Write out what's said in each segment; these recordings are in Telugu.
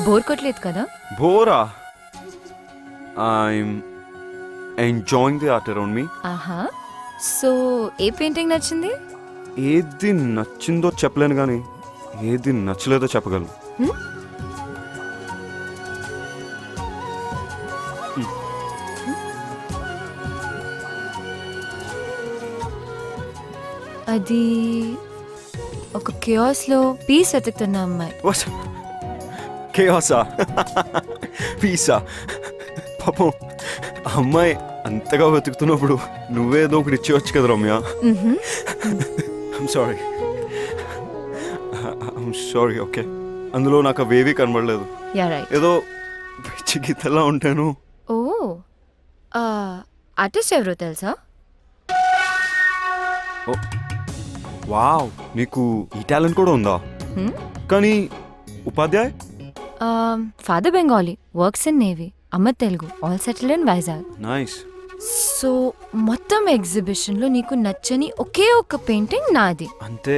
బోర్ కొట్టలేదు కదా? బోరా? I'm enjoying the art around me. ఆహా. సో ఏ పెయింటింగ్ నచ్చింది? ఏది నచ్చిందో చెప్పలేను కానీ ఏది నచ్చలేదో చెప్పగలను. అది ఒక కియాస్ లో పీస్ వెతుకుతున్న అమ్మాయి. కేయాసా? పీసా? పాపం అమ్మాయి అంతగా వెతుకుతున్నప్పుడు నువ్వేదో ఒకటి ఇచ్చేవచ్చు కదా రమ్య. సారీ. ఓకే, అందులో నాకు అవేవీ కనబడలేదు. ఏదో పిచ్చి గీతలా ఉంటాను. ఓ, ఆర్టిస్ట్ ఎవరో తెలుసా? వావ్, నీకు ఈ టాలెంట్ కూడా ఉందా? కానీ Upadhyay? Father Bengali, works in navy. అమ్మ Telugu, all settled in Vizag. Nice. So మొత్తం ఎగ్జిబిషన్ లో నీకు నచ్చని ఒకే ఒక్క పెయింటింగ్ నాది. అంటే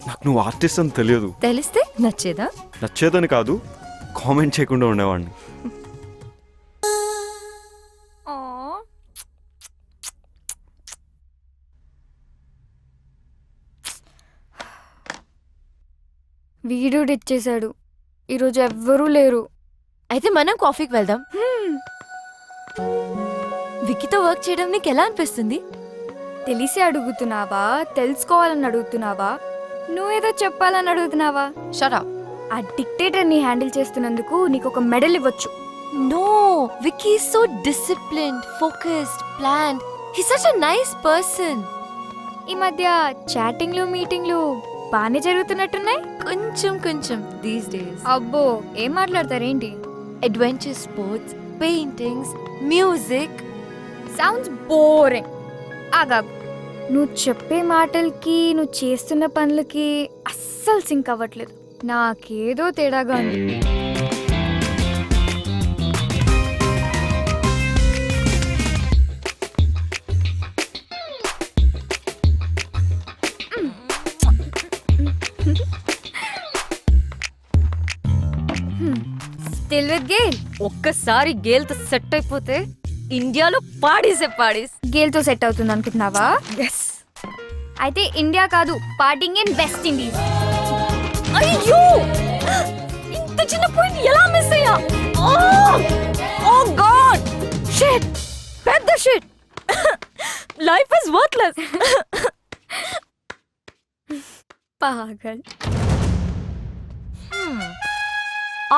నాకు నువ్వు ఆర్టిస్ట్ అని తెలియదు. తెలిస్తే నచ్చేదా? నచ్చేదని కాదు, కామెంట్ చేయకుండా ఉండేవాడిని. వీడియోడు ఇచ్చేశాడు. ఈరోజు ఎవ్వరూ లేరు. అయితే మనం కాఫీకి వెళ్దాం. విక్కీతో వర్క్ చేయడం నీకు ఎలా అనిపిస్తుంది? తెలిసి అడుగుతున్నావా, తెలుసుకోవాలని అడుగుతున్నావా, నువ్వేదో చెప్పాలని అడుగుతున్నావా? Shut up. ఆ డిక్టేటర్ని హ్యాండిల్ చేస్తున్నందుకు నీకు ఒక మెడల్ ఇవ్వచ్చు. No, Vicky is so disciplined, focused, planned. He's such a nice person. ఈ మధ్య చాటింగ్లు మీటింగ్లు బానే జరుగుతున్నట్టున్నాయి. కొంచెం these days. అబ్బో, ఏం మాట్లాడతారేంటి? Adventure sports, paintings, music. Sounds boring. ఆగా, నువ్వు చెప్పే మాటలకి నువ్వు చేస్తున్న పనులకి అస్సలు సింక్ అవ్వట్లేదు. నాకేదో తేడాగా ఉంది. Still with Gayle. ఒక్కసారి గేల్తో సెట్ అయిపోతే ఇండియాలో పాడేస్. గేల్తో సెట్ అవుతుంది అనుకుంటున్నావా? ఎస్. అయితే ఇండియా కాదు, పార్టింగ్ ఇన్ వెస్ట్ ఇండీస్. అయ్యో, ఇంత చిన్న పాయింట్ ఎలా మిస్ అయ్యా? ఓ గాడ్, షిట్, పెద్ద షిట్. Life is worthless. పాగల్.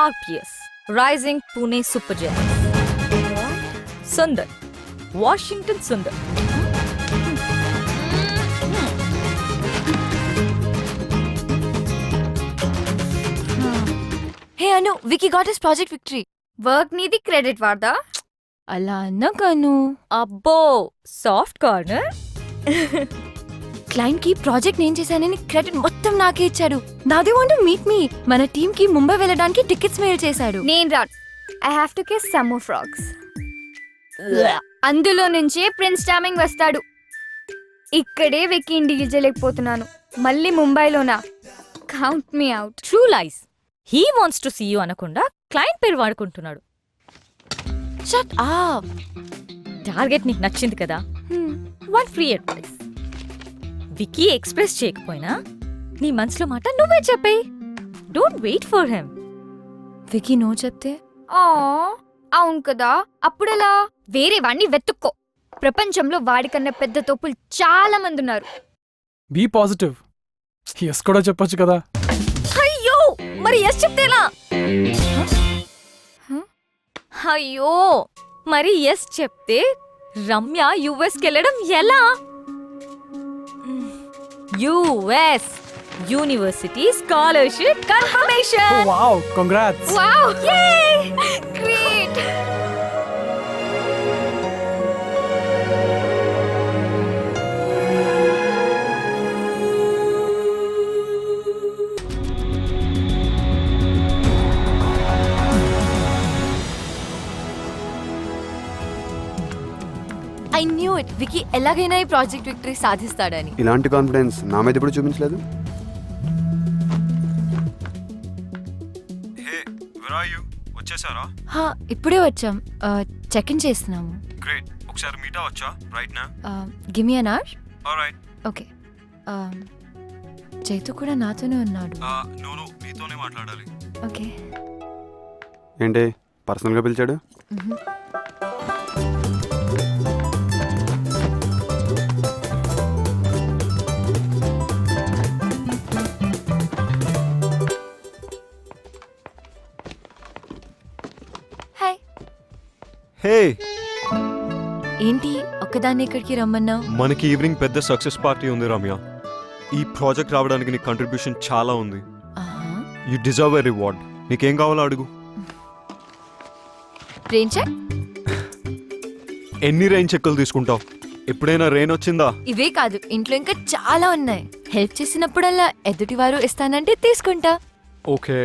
RPS, Rising Pune Super Giants. Sundar, Washington Sundar. Hey Anu, Vicky got his project victory. Work నీది, క్రెడిట్ వాడదా? అలా అన్నకను. అబ్బో, సాఫ్ట్ కార్నర్. క్లయింట్ కి ప్రాజెక్ట్ నేను చేశానని క్రెడిట్ మొత్తం నాకే ఇచ్చాడు. Now they want to meet me. మన టీమ్ కి ముంబై వెళ్ళడానికి టికెట్స్ మెయిల్ చేశాడు. నేను రాను. I have to kiss some more frogs. అందులో నుంచే ప్రిన్స్ చార్మింగ్ వస్తాడు. ఇక్కడే వెక్కి డీల్ చేయలేకపోతున్నాను. మళ్ళీ ముంబైలోనా? Count me out. True lies. He wants to see you అనకుండా క్లయింట్ పేరు వాడుకుంటున్నాడు. Shut up. టార్గెట్ నీకు నచ్చింది కదా? One free advice. Vicky express చేయకపోయినా నీ మనసులో మాట నువ్వే చెప్పేయ్. Don't wait for him. Vicky no చెప్తే? అవును కదా, అప్పుడెలా? వేరే వాణ్ణి వెతుక్కో. ప్రపంచంలో వాడికన్నా పెద్ద తోపులు చాలా మంది ఉన్నారు. Be positive. ఎస్ కూడా చెప్పొచ్చు కదా. అయ్యో, మరి ఎస్ చెప్తేలా? అయ్యో, మరి ఎస్ చెప్తే రమ్య యుఎస్కి వెళ్ళడం ఎలా? US university scholarship confirmation. Wow, congrats. Wow, yeah, great. I knew it. Vicky ఎలాగైనా ఈ ప్రాజెక్ట్ విక్టరీ సాధిస్తాడని. ఇలాంటి కాన్ఫిడెన్స్ నా మీద ఇప్పుడు చూపించలేదు. Where are you? వచ్చేసారా? హా, ఇప్పుడే వచ్చాం. చెక్ ఇన్ చేస్తున్నాము. గ్రేట్. ఒకసారి మీట్ అవ్వచ్చా రైట్ నా? Give me an hour. Alright. Okay. Chaitu కూడా నాతోనే ఉన్నాడు. నో నీతోనే మాట్లాడాలి. ఓకే. ఏంటి పర్సనల్గా పిలిచాడు? హాయ్. హే, ఏంటి ఒక్కదాన్ని ఇక్కడికి రమ్మన్నావు? మనకి ఈవినింగ్ పెద్ద సక్సెస్ పార్టీ ఉంది రమ్య. ఈ ప్రాజెక్ట్ రావడానికి నీ కంట్రిబ్యూషన్ చాలా ఉంది. You deserve a reward. నీకేం కావాలో అడుగు. Rain check? ఎన్ని రెయిన్ చెక్కులు తీసుకుంటావు? ఎప్పుడైనా రెయిన్ వచ్చిందా? ఇవే కాదు, ఇంట్లో ఇంకా చాలా ఉన్నాయి. హెల్ప్ చేసినప్పుడల్లా ఎదుటివారు ఇస్తానంటే తీసుకుంటా. ఓకే.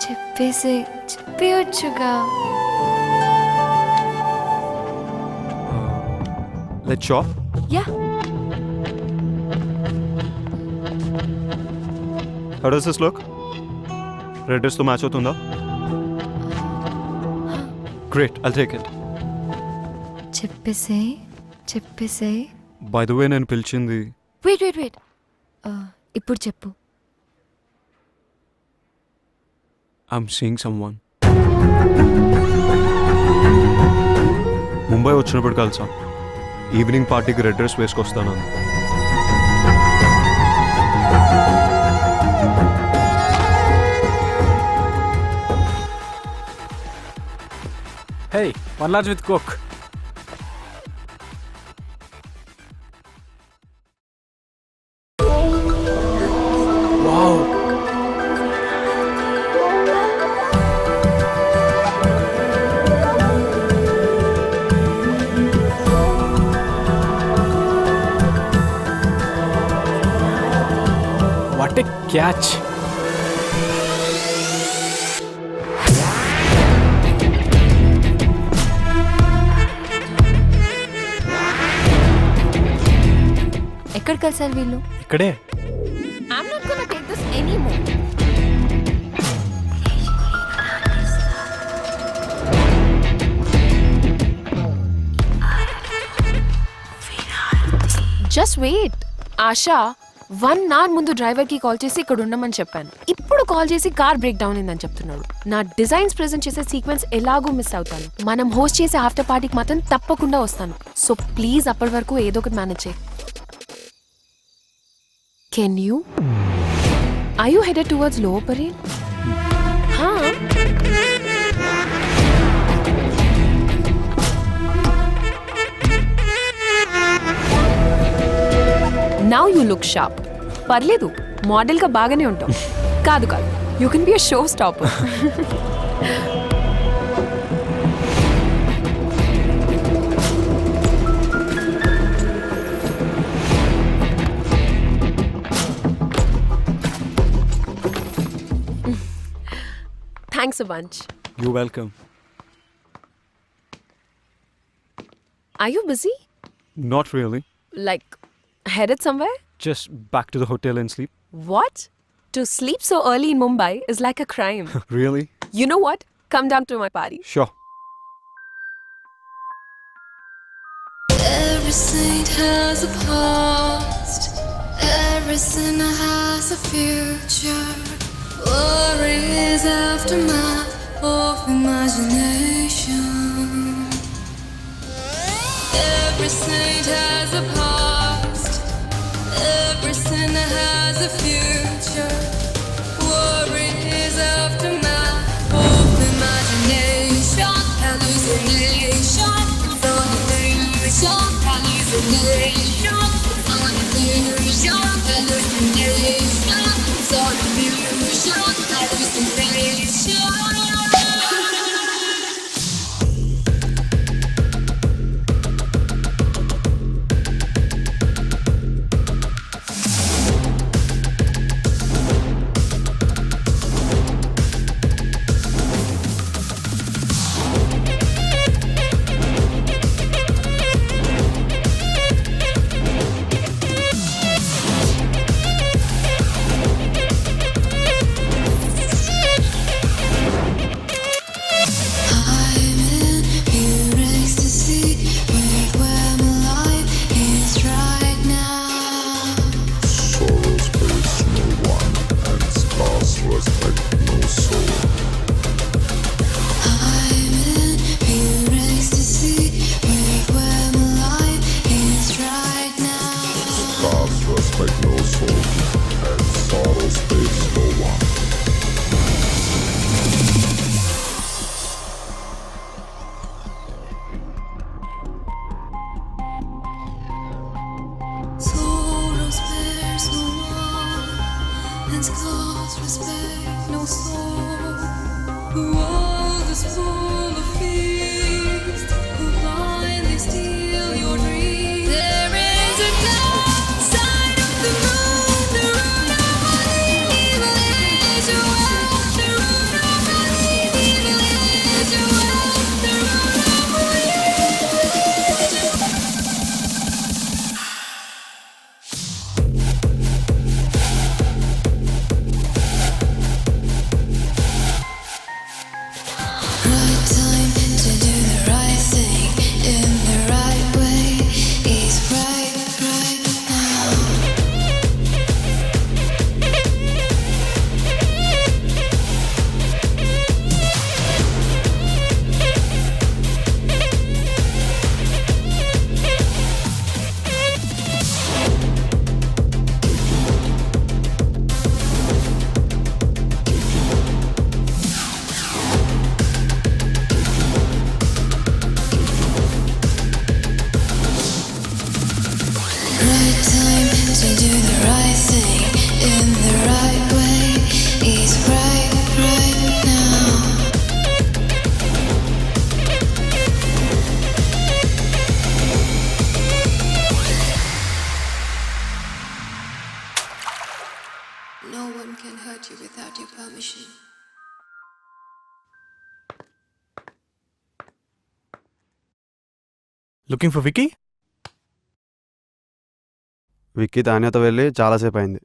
చెప్పేయొచ్చుగా. Let's shop. Yeah. How does this look? Red dress తో మ్యాచ్ అవుతుందా? Great, I'll take it. చెప్పేసేయ్. బై ద వే నేను పిలిచింది. వెయిట్. ఇప్పుడు చెప్పు. I'm seeing someone. ముంబై వచ్చినప్పుడు కలిసా. ఈవినింగ్ పార్టీకి రెడ్ డ్రెస్ వేసుకొస్తాను. Hey, one large with Coke. Wow. What a catch. ఎక్కడ కలిసారు వీళ్ళు? ఇక్కడే. I'm not gonna take this anymore. Just wait. Asha 1 hour ముందు డ్రైవర్కి కాల్ చేసి ఇక్కడ ఉండమని చెప్పాను. ఇప్పుడు కాల్ చేసి కార్ బ్రేక్ డౌన్ అయిందని చెప్తున్నాడు. నా డిజైన్స్ ప్రెజెంట్ చేసే సీక్వెన్స్ ఎలాగో మిస్ అవుతాను. మనం హోస్ట్ చేసే ఆఫ్టర్ పార్టీకి మాత్రం తప్పకుండా వస్తాను. సో ప్లీజ్ అప్పటి వరకు ఏదో ఒకటి మేనేజ్ చేయి. Can you? Are you headed towards Lower Parel? Now you look sharp. పర్లేదు, మోడల్గా బాగానే ఉంటావు. కాదు you can be a show stopper. Thanks a bunch. You're welcome. Are you busy? Not really. Like, headed somewhere? Just back to the hotel and sleep. What? To sleep so early in Mumbai is like a crime. Really? You know what? Come down to my party. Sure. Every saint has a past. Every sinner has a future. Worry is aftermath of imagination. Every saint has a past. Every sinner has a future. Worry is aftermath of imagination. Hallucination. It's all illusion. Hallucination. It's all illusion. Hallucination. It's all illusion. Hallucination. Sorrow spares no one, and scars respect no soul. The world is full of fears who blindly steal your dreams. There is a dark side of the moon, the root of all evil is your wealth. The root of all evil is your wealth. The root of all evil is your wealth. Right time to do the right thing in the right way is right now. Right time to do the right thing in the right way is right now. No one can hurt you without your permission. Looking for Vicky? Vicky తాన్యతో వెళ్ళి చాలాసేపు అయింది.